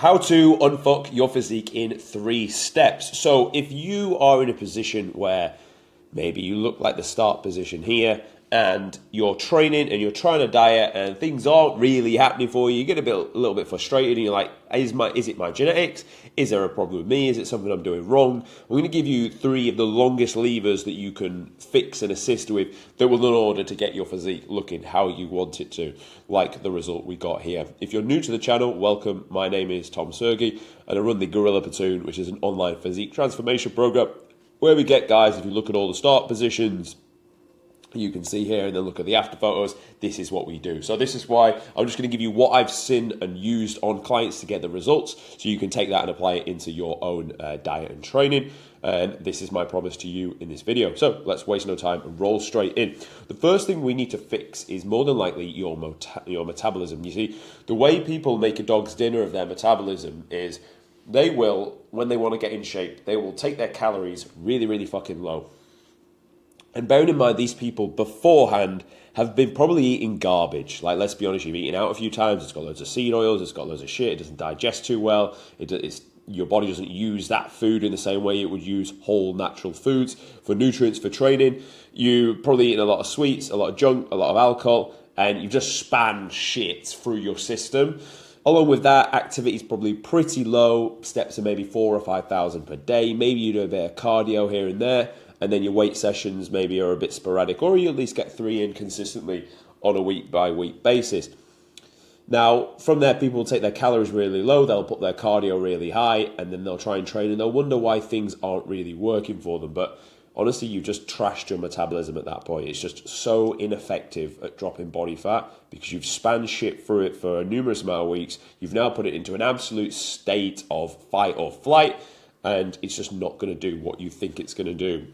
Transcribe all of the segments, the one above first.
How to unfuck your physique in 3 steps. So if you are in a position where maybe you look like the start position here and you're training and you're trying to diet and things aren't really happening for you, you get a little bit frustrated and you're like, is it my genetics? Is there a problem with me? Is it something I'm doing wrong? I'm going to give you 3 of the longest levers that you can fix and assist with that will in order to get your physique looking how you want it to, like the result we got here. If you're new to the channel, welcome. My name is Tom Sergey and I run the Gorilla Platoon, which is an online physique transformation program where we get guys, if you look at all the start positions, you can see here and then look at the after photos, this is what we do. So this is why I'm just going to give you what I've seen and used on clients to get the results, so you can take that and apply it into your own diet and training. And this is my promise to you in this video. So let's waste no time and roll straight in. The first thing we need to fix is more than likely your metabolism. You see, the way people make a dog's dinner of their metabolism is they will, when they want to get in shape, they will take their calories really, really fucking low. And bearing in mind, these people beforehand have been probably eating garbage. Like, let's be honest, you've eaten out a few times, it's got loads of seed oils, it's got loads of shit, it doesn't digest too well, your body doesn't use that food in the same way it would use whole natural foods for nutrients, for training. You probably eaten a lot of sweets, a lot of junk, a lot of alcohol, and you've just spammed shit through your system. Along with that, activity is probably pretty low, steps are maybe 4,000 or 5,000 per day, maybe you do a bit of cardio here and there, and then your weight sessions maybe are a bit sporadic, or you at least get 3 in consistently on a week-by-week basis. Now, from there, people will take their calories really low, they'll put their cardio really high, and then they'll try and train, and they'll wonder why things aren't really working for them. But honestly, you've just trashed your metabolism at that point. It's just so ineffective at dropping body fat because you've spanned shit through it for a numerous amount of weeks. You've now put it into an absolute state of fight or flight, and it's just not going to do what you think it's going to do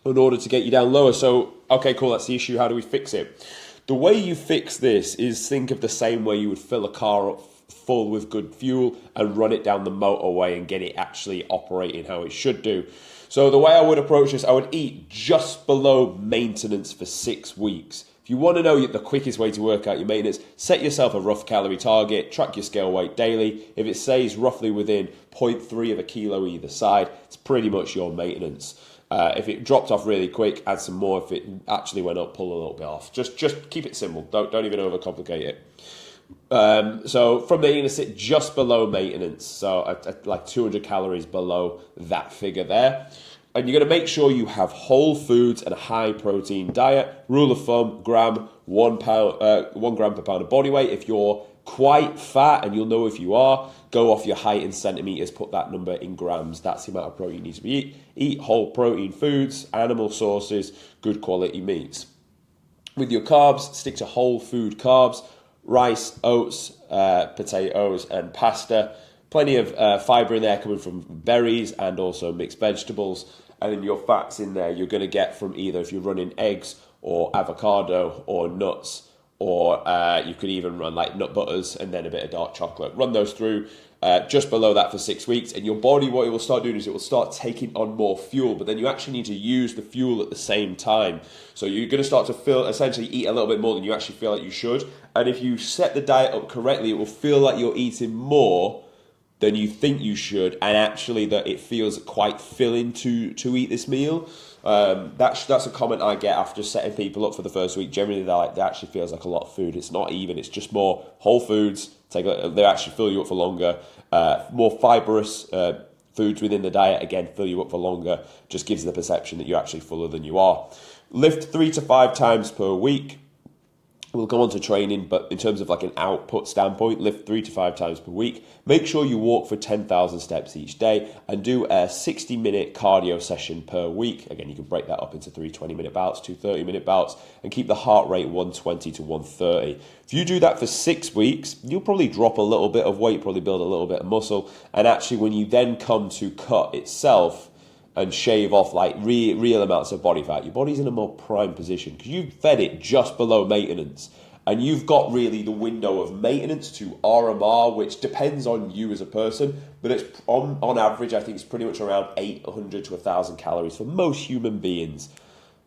in order to get you down lower. So, okay, cool, that's the issue. How do we fix it? The way you fix this is think of the same way you would fill a car up full with good fuel and run it down the motorway and get it actually operating how it should do. So the way I would approach this, I would eat just below maintenance for 6 weeks. If you want to know the quickest way to work out your maintenance, set yourself a rough calorie target, track your scale weight daily. If it stays roughly within 0.3 of a kilo either side, it's pretty much your maintenance. If it dropped off really quick, add some more. If it actually went up, pull a little bit off. Just keep it simple. Don't even overcomplicate it. So from there, you're going to sit just below maintenance. So at like 200 calories below that figure there. And you're going to make sure you have whole foods and a high protein diet. Rule of thumb, 1 gram per pound of body weight. If you're quite fat, and you'll know if you are, go off your height in centimeters, put that number in grams. That's the amount of protein you need to be eat whole protein foods, animal sources, good quality meats. With your carbs, stick to whole food carbs, rice, oats, potatoes and pasta. Plenty of fiber in there coming from berries and also mixed vegetables. And then your fats in there you're going to get from either, if you're running eggs or avocado or nuts, or you could even run like nut butters and then a bit of dark chocolate. Run those through just below that for 6 weeks, and your body, what it will start doing is it will start taking on more fuel, but then you actually need to use the fuel at the same time. So you're going to start to essentially eat a little bit more than you actually feel like you should. And if you set the diet up correctly, it will feel like you're eating more than you think you should, and actually that it feels quite filling to eat this meal. That's a comment I get after setting people up for the first week. Generally, that actually feels like a lot of food. It's not even. It's just more whole foods. They actually fill you up for longer. More fibrous foods within the diet, again, fill you up for longer. Just gives you the perception that you're actually fuller than you are. Lift 3 to 5 times per week. We'll go on to training, but in terms of like an output standpoint, lift 3 to 5 times per week. Make sure you walk for 10,000 steps each day and do a 60-minute cardio session per week. Again, you can break that up into 3 20-minute bouts, 2 30-minute bouts, and keep the heart rate 120 to 130. If you do that for 6 weeks, you'll probably drop a little bit of weight, probably build a little bit of muscle, and actually when you then come to cut itself and shave off like real amounts of body fat, your body's in a more prime position because you've fed it just below maintenance, and you've got really the window of maintenance to RMR, which depends on you as a person, but it's on average, I think it's pretty much around 800 to 1,000 calories for most human beings.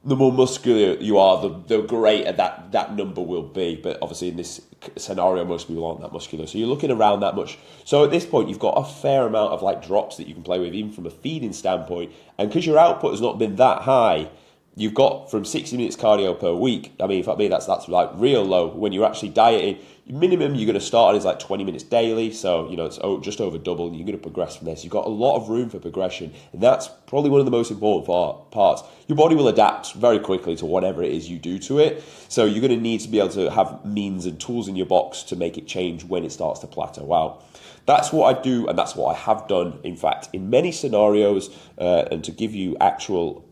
the more muscular you are, the greater that number will be. But obviously in this scenario, most people aren't that muscular. So you're looking around that much. So at this point, you've got a fair amount of like drops that you can play with, even from a feeding standpoint. And because your output has not been that high, you've got from 60 minutes cardio per week. I mean, for me, that's like real low. When you're actually dieting, minimum you're going to start on is like 20 minutes daily. So, you know, it's just over double, and you're going to progress from there. So you've got a lot of room for progression. And that's probably one of the most important parts. Your body will adapt very quickly to whatever it is you do to it. So you're going to need to be able to have means and tools in your box to make it change when it starts to plateau out. That's what I do, and that's what I have done, in fact, in many scenarios. And to give you actual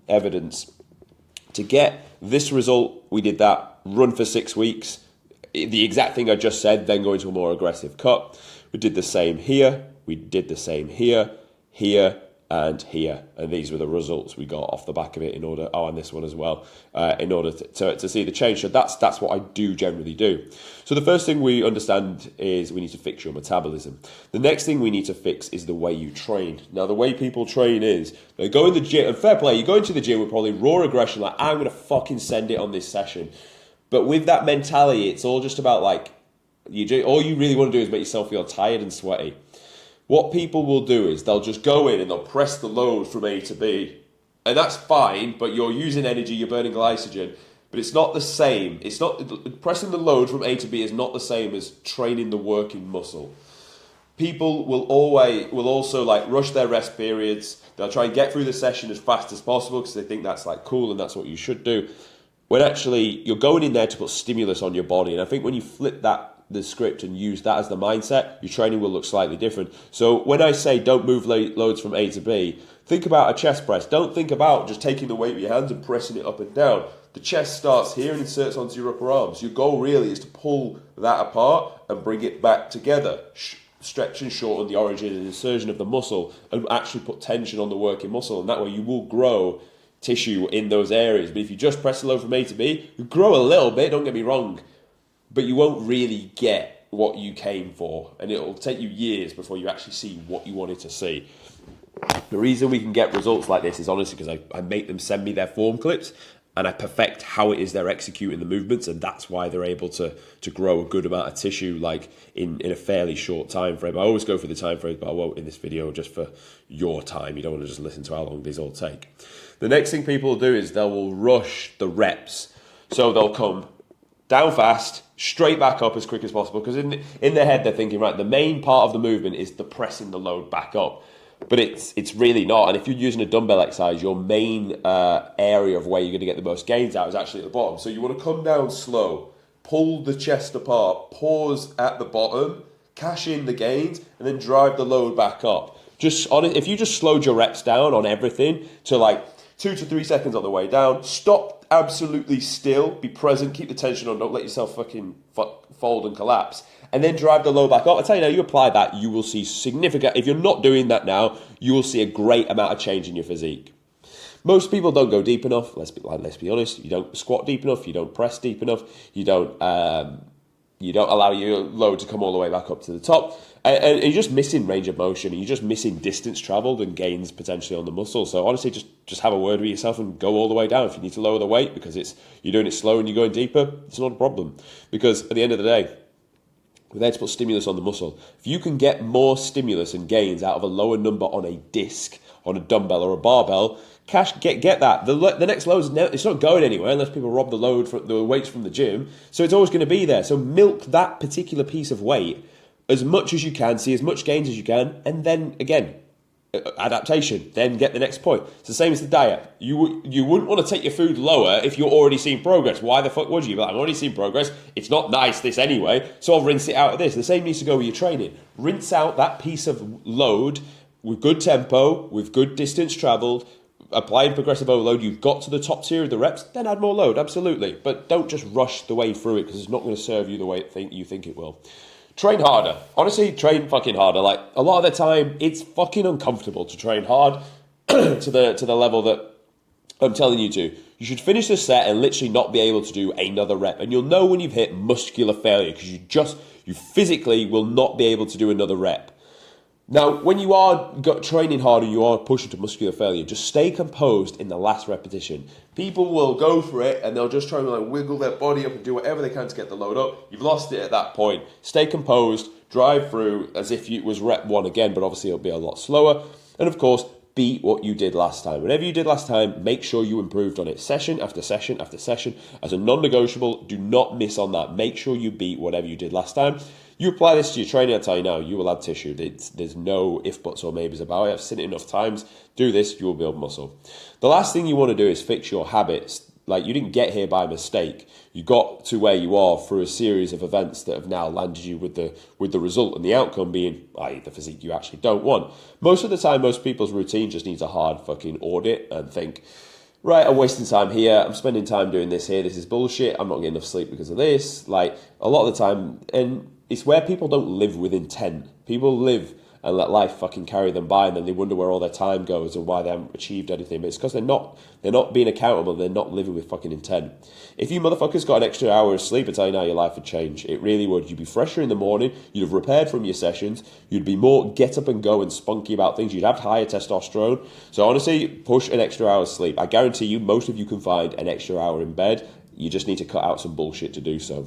evidence, to get this result, we did that run for 6 weeks. The exact thing I just said, then go into a more aggressive cut. We did the same here. We did the same here, here, and here. And these were the results we got off the back of it in order, and this one as well, in order to see the change. So that's what I do generally do. So the first thing we understand is we need to fix your metabolism. The next thing we need to fix is the way you train. Now, the way people train is they go in the gym, and fair play, you go into the gym with probably raw aggression, like, I'm going to fucking send it on this session. But with that mentality, it's all just about like, all you really want to do is make yourself feel tired and sweaty. What people will do is they'll just go in and they'll press the load from A to B. And that's fine, but you're using energy, you're burning glycogen. But it's not the same. It's not, pressing the load from A to B is not the same as training the working muscle. People will also like rush their rest periods. They'll try and get through the session as fast as possible because they think that's like cool and that's what you should do. When actually you're going in there to put stimulus on your body. And I think when you flip the script and use that as the mindset, your training will look slightly different. So when I say don't move loads from A to B, think about a chest press. Don't think about just taking the weight with your hands and pressing it up and down. The chest starts here and inserts onto your upper arms. Your goal really is to pull that apart and bring it back together. Stretch and shorten the origin and insertion of the muscle and actually put tension on the working muscle. And that way you will grow tissue in those areas. But if you just press the load from A to B, you grow a little bit, don't get me wrong, but you won't really get what you came for, and it'll take you years before you actually see what you wanted to see. The reason we can get results like this is honestly because I make them send me their form clips, and I perfect how it is they're executing the movements, and that's why they're able to grow a good amount of tissue like in a fairly short time frame. I always go for the time frame, but I won't in this video just for your time. You don't want to just listen to how long these all take. The next thing people will do is they will rush the reps. So they'll come down fast, straight back up as quick as possible, because in their head they're thinking, right, the main part of the movement is the pressing the load back up. But it's really not. And if you're using a dumbbell exercise, your main area of where you're going to get the most gains out is actually at the bottom. So you want to come down slow, pull the chest apart, pause at the bottom, cash in the gains, and then drive the load back up. If you just slowed your reps down on everything to like 2 to 3 seconds on the way down, stop absolutely still, be present, keep the tension on, don't let yourself fucking fold and collapse, and then drive the load back up. I tell you now, you apply that, you will see significant, if you're not doing that now, you will see a great amount of change in your physique. Most people don't go deep enough, let's be honest, you don't squat deep enough, you don't press deep enough, you don't allow your load to come all the way back up to the top, and you're just missing range of motion, and you're just missing distance traveled and gains potentially on the muscle. So honestly, just have a word with yourself and go all the way down. If you need to lower the weight because you're doing it slow and you're going deeper, it's not a problem. Because at the end of the day, we're there to put stimulus on the muscle. If you can get more stimulus and gains out of a lower number on a disc, on a dumbbell or a barbell, get that. The next load it's not going anywhere unless people rob the weights from the gym. So it's always going to be there. So milk that particular piece of weight as much as you can, see as much gains as you can, and then again, adaptation. Then get the next point. It's the same as the diet. You wouldn't want to take your food lower if you're already seeing progress. Why the fuck would you? But I'm already seeing progress. It's not nice this anyway, so I'll rinse it out of this. The same needs to go with your training. Rinse out that piece of load with good tempo, with good distance traveled. Applying progressive overload, you've got to the top tier of the reps, then add more load, absolutely. But don't just rush the way through it because it's not going to serve you the way you think it will. Train harder. Honestly, train fucking harder. Like, a lot of the time, it's fucking uncomfortable to train hard to the level that I'm telling you to. You should finish the set and literally not be able to do another rep. And you'll know when you've hit muscular failure because you physically will not be able to do another rep. Now, when you are training hard and you are pushing to muscular failure, just stay composed in the last repetition. People will go for it and they'll just try and like wiggle their body up and do whatever they can to get the load up. You've lost it at that point. Stay composed, drive through as if it was rep 1 again, but obviously it'll be a lot slower. And of course, beat what you did last time. Whatever you did last time, make sure you improved on it session after session after session. As a non-negotiable, do not miss on that. Make sure you beat whatever you did last time. You apply this to your training, I tell you now, you will add tissue. There's no if, buts, or maybes about it. I've seen it enough times. Do this, you will build muscle. The last thing you want to do is fix your habits. Like, you didn't get here by mistake. You got to where you are through a series of events that have now landed you with the result and the outcome being, i.e. the physique you actually don't want. Most of the time, most people's routine just needs a hard fucking audit and think, right, I'm wasting time here. I'm spending time doing this here. This is bullshit. I'm not getting enough sleep because of this. Like, a lot of the time, and it's where people don't live with intent. People live and let life fucking carry them by, and then they wonder where all their time goes and why they haven't achieved anything. But it's because they're not being accountable. They're not living with fucking intent. If you motherfuckers got an extra hour of sleep, I tell you now, your life would change. It really would. You'd be fresher in the morning. You'd have repaired from your sessions. You'd be more get up and go and spunky about things. You'd have higher testosterone. So honestly, push an extra hour of sleep. I guarantee you, most of you can find an extra hour in bed. You just need to cut out some bullshit to do so.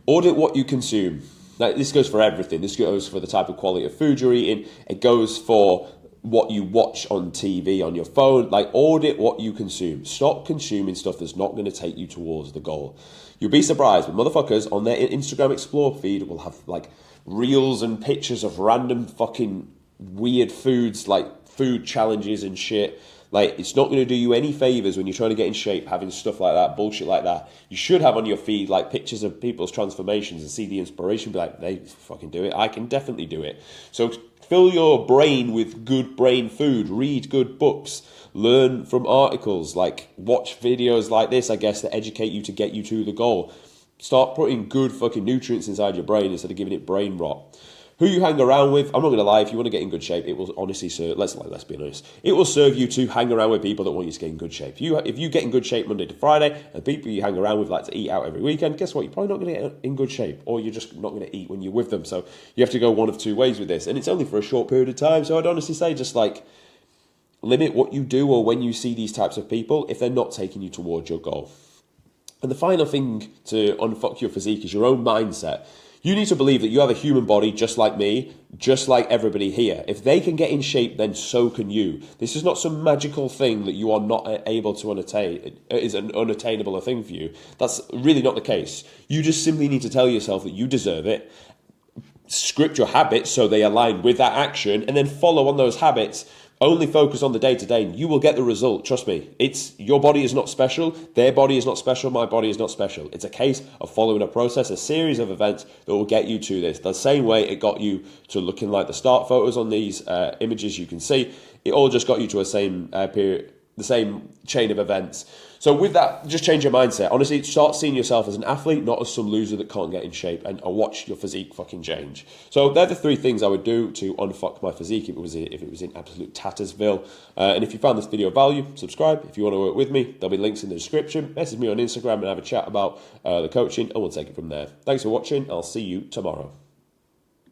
Audit what you consume. Now, this goes for everything. This goes for the type of quality of food you're eating. It goes for what you watch on TV, on your phone. Like, audit what you consume. Stop consuming stuff that's not going to take you towards the goal. You'll be surprised, but motherfuckers on their Instagram Explore feed will have like reels and pictures of random fucking weird foods, like food challenges and shit. Like, it's not going to do you any favors when you're trying to get in shape, having stuff like that, bullshit like that. You should have on your feed, like, pictures of people's transformations and see the inspiration. Be like, they fucking do it. I can definitely do it. So fill your brain with good brain food. Read good books. Learn from articles. Like, watch videos like this, I guess, that educate you to get you to the goal. Start putting good fucking nutrients inside your brain instead of giving it brain rot. Who you hang around with, I'm not going to lie, if you want to get in good shape, it will honestly serve, let's be honest, it will serve you to hang around with people that want you to get in good shape. If you get in good shape Monday to Friday, and people you hang around with like to eat out every weekend, guess what? You're probably not going to get in good shape, or you're just not going to eat when you're with them. So you have to go one of two ways with this, and it's only for a short period of time. So I'd honestly say just like limit what you do or when you see these types of people if they're not taking you towards your goal. And the final thing to unfuck your physique is your own mindset. You need to believe that you have a human body just like me, just like everybody here. If they can get in shape, then so can you. This is not some magical thing that you are not able to attain. It is an unattainable thing for you. That's really not the case. You just simply need to tell yourself that you deserve it, script your habits so they align with that action, and then follow on those habits. Only focus on the day-to-day and you will get the result. Trust me. Your body is not special. Their body is not special. My body is not special. It's a case of following a process, a series of events that will get you to this. The same way it got you to looking like the start photos on these images you can see. It all just got you to a same period, the same chain of events. So with that, just change your mindset. Honestly, start seeing yourself as an athlete, not as some loser that can't get in shape, and watch your physique fucking change. So they're the three things I would do to unfuck my physique if it was in absolute tattersville. And if you found this video of value, subscribe. If you want to work with me, there'll be links in the description. Message me on Instagram and have a chat about the coaching, and we'll take it from there. Thanks for watching. I'll see you tomorrow.